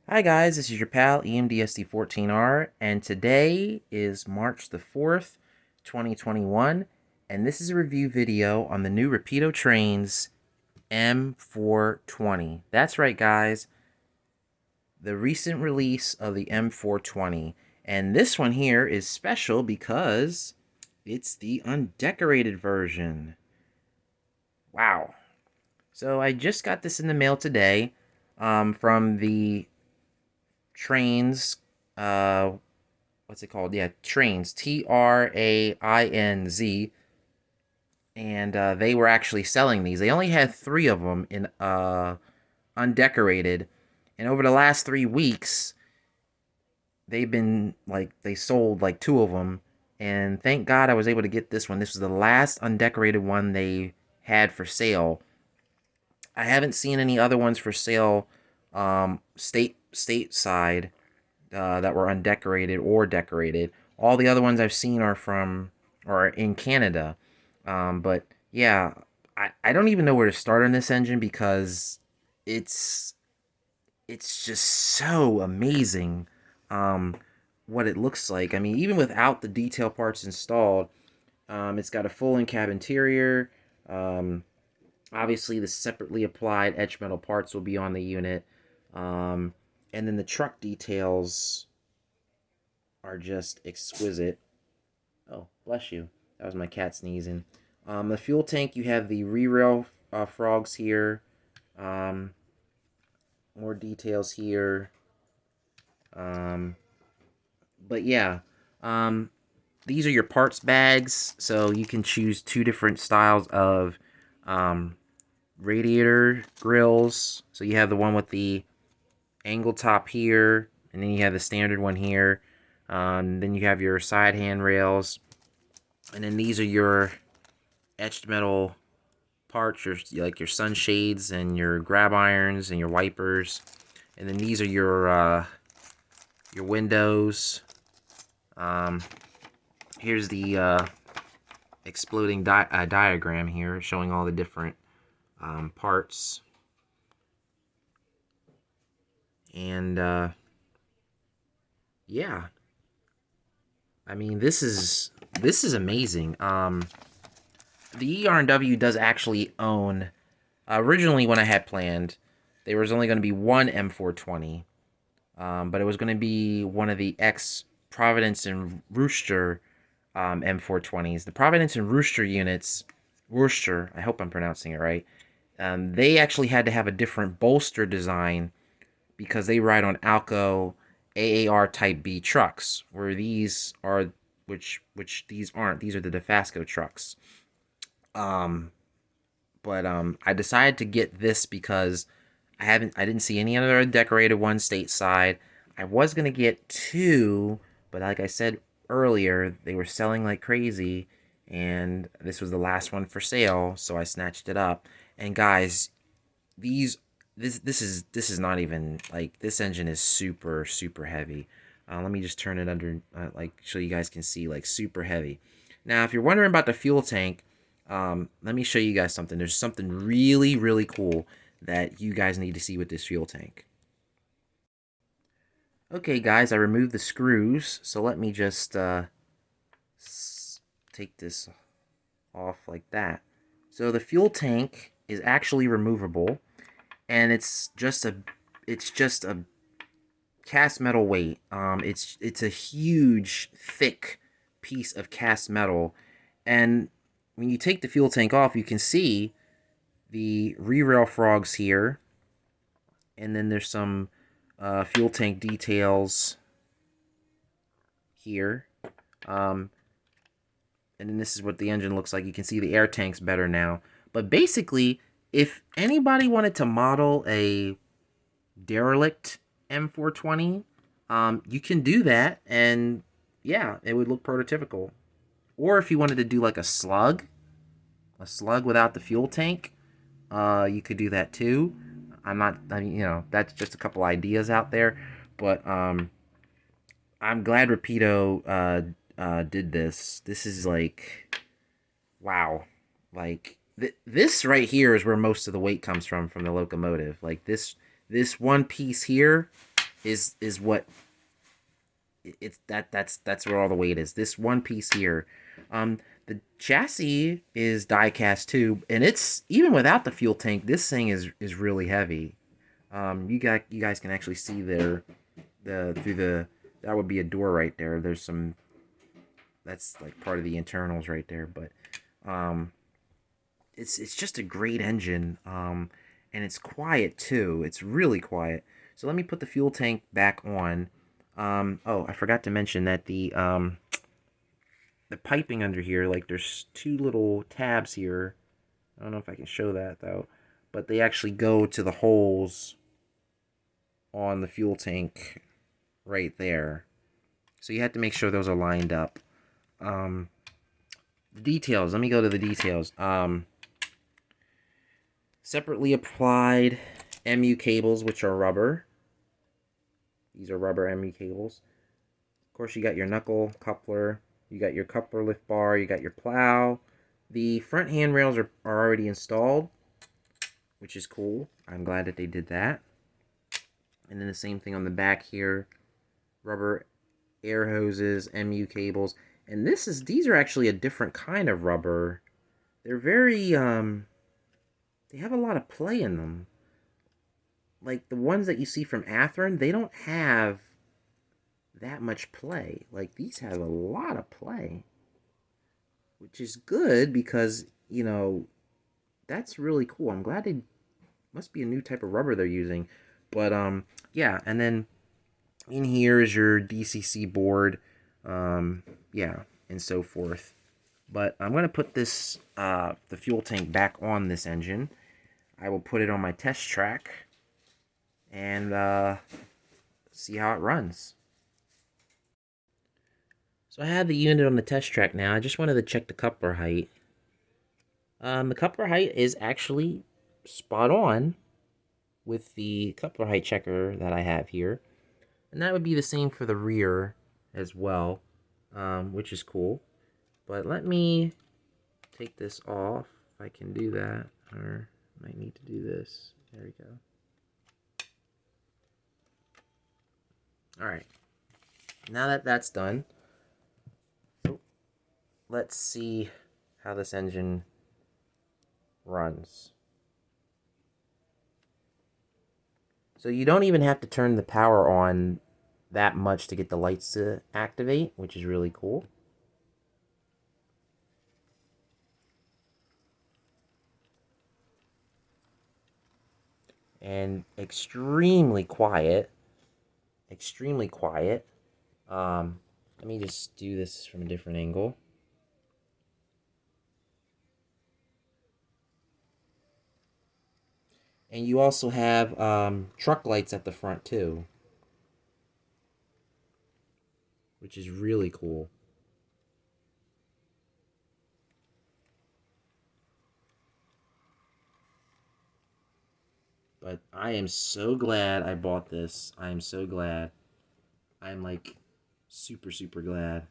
Hi guys, this is your pal EMDSD14R, and today is March the 4th, 2021, and this is a review video on the new Rapido Trains M420. That's right guys, the recent release of the M420, and this one here is special because it's the undecorated version. Wow. So I just got this in the mail today from the Trains, what's it called? Yeah, Trains, Trainz, and they were actually selling these. They only had 3 of them in undecorated, and over the last 3 weeks, they sold like 2 of them, and thank God I was able to get this one. This was the last undecorated one they had for sale. I haven't seen any other ones for sale, stateside, that were undecorated or decorated. All the other ones I've seen are in Canada. But yeah, I don't even know where to start on this engine because it's it's just so amazing, what it looks like. I mean, even without the detail parts installed, it's got a full in-cab interior. Obviously, the separately applied edge metal parts will be on the unit. And then the truck details are just exquisite. Oh, bless you. That was my cat sneezing. The fuel tank, you have the re-rail frogs here. Um, More details here. But yeah, these are your parts bags, so you can choose 2 different styles of radiator grills. So you have the one with the angle top here, and then you have the standard one here. Then you have your side handrails, and then these are your etched metal parts, like your sunshades and your grab irons and your wipers. And then these are your windows. Here's the exploding diagram here showing all the different parts. And yeah, I mean, this is amazing. The ER&W does actually own. Originally, when I had planned, there was only going to be one M420, but it was going to be one of the Providence and Rooster M420s. The Providence and Rooster units, Worcester, I hope I'm pronouncing it right. They actually had to have a different bolster design because they ride on Alco AAR Type B trucks, where these are, which these aren't. These are the DeFasco trucks. Um, but I decided to get this because I didn't see any other decorated ones stateside. I was gonna get 2, but like I said earlier, they were selling like crazy, and this was the last one for sale, so I snatched it up. And guys, these this is not even like, this engine is super heavy. Let me just turn it under, like, so you guys can see, like, super heavy. Now, if you're wondering about the fuel tank, let me show you guys something. There's something really cool that you guys need to see with this fuel tank. Okay, guys, I removed the screws, so let me just take this off like that. So the fuel tank is actually removable, and it's just a cast metal weight. It's a huge, thick piece of cast metal, and when you take the fuel tank off, you can see the re-rail frogs here, and then there's some fuel tank details here. And then this is what the engine looks like. You can see the air tanks better now. But basically, if anybody wanted to model a derelict M420, you can do that, and yeah, it would look prototypical. Or if you wanted to do like a slug without the fuel tank, you could do that too. I mean, that's just a couple ideas out there, but I'm glad Rapido did this. This is like, wow. Like, this right here is where most of the weight comes from the locomotive. Like, this one piece here is what it's that's where all the weight is. This one piece here. The chassis is die cast too, and it's even without the fuel tank. This thing is really heavy. You guys can actually see there through the that would be a door right there. There's some that's like part of the internals right there, but um, it's just a great engine. And it's quiet too. It's really quiet. So let me put the fuel tank back on. Oh, I forgot to mention that the piping under here, like there's two little tabs here. I don't know if I can show that though, but they actually go to the holes on the fuel tank right there. So you have to make sure those are lined up. The details. Let me go to the details. Separately applied MU cables, which are rubber. These are rubber MU cables. Of course, you got your knuckle coupler. You got your coupler lift bar. You got your plow. The front handrails are already installed, which is cool. I'm glad that they did that. And then the same thing on the back here. Rubber air hoses, MU cables. And these are actually a different kind of rubber. They're very, they have a lot of play in them. Like the ones that you see from Athearn, they don't have that much play. Like these have a lot of play, which is good because, you know, that's really cool. I'm glad they must be a new type of rubber they're using. But yeah, and then in here is your DCC board, yeah, and so forth. But I'm gonna put this the fuel tank back on this engine. I will put it on my test track and see how it runs. So I have the unit on the test track now. I just wanted to check the coupler height. The coupler height is actually spot on with the coupler height checker that I have here. And that would be the same for the rear as well, which is cool. But let me take this off, if I can do that, or I might need to do this. There we go. Alright, now that that's done, let's see how this engine runs. So you don't even have to turn the power on that much to get the lights to activate, which is really cool. And extremely quiet. Extremely quiet. Let me just do this from a different angle. And you also have truck lights at the front too, which is really cool. But I am so glad I bought this. I am so glad. I'm like super, super glad.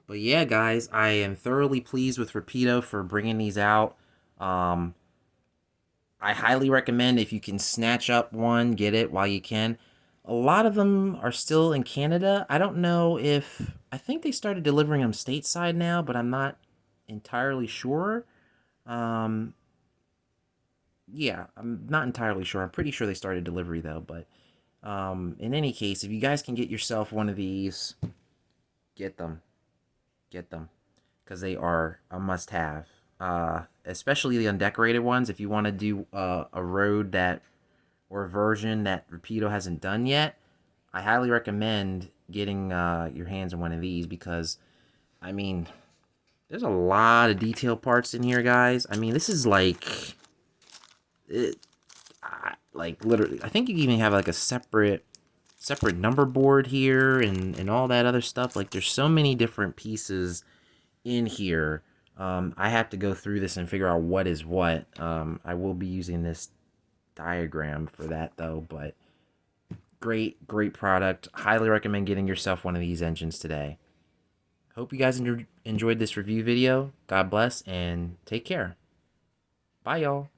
But yeah, guys, I am thoroughly pleased with Rapido for bringing these out. I highly recommend if you can snatch up one, get it while you can. A lot of them are still in Canada. I don't know if... I think they started delivering them stateside now, but I'm not entirely sure. Yeah, I'm not entirely sure. I'm pretty sure they started delivery, though. But in any case, if you guys can get yourself one of these, get them. Get them. Because they are a must-have. Especially the undecorated ones. If you want to do a road that... or a version that Rapido hasn't done yet, I highly recommend getting your hands on one of these because, I mean, there's a lot of detail parts in here, guys. I mean, this is like, like literally, I think you even have like a separate number board here and all that other stuff. Like, there's so many different pieces in here. I have to go through this and figure out what is what. I will be using this diagram for that though, but great product. Highly recommend getting yourself one of these engines today. Hope you guys enjoyed this review video. God bless and take care. Bye, y'all.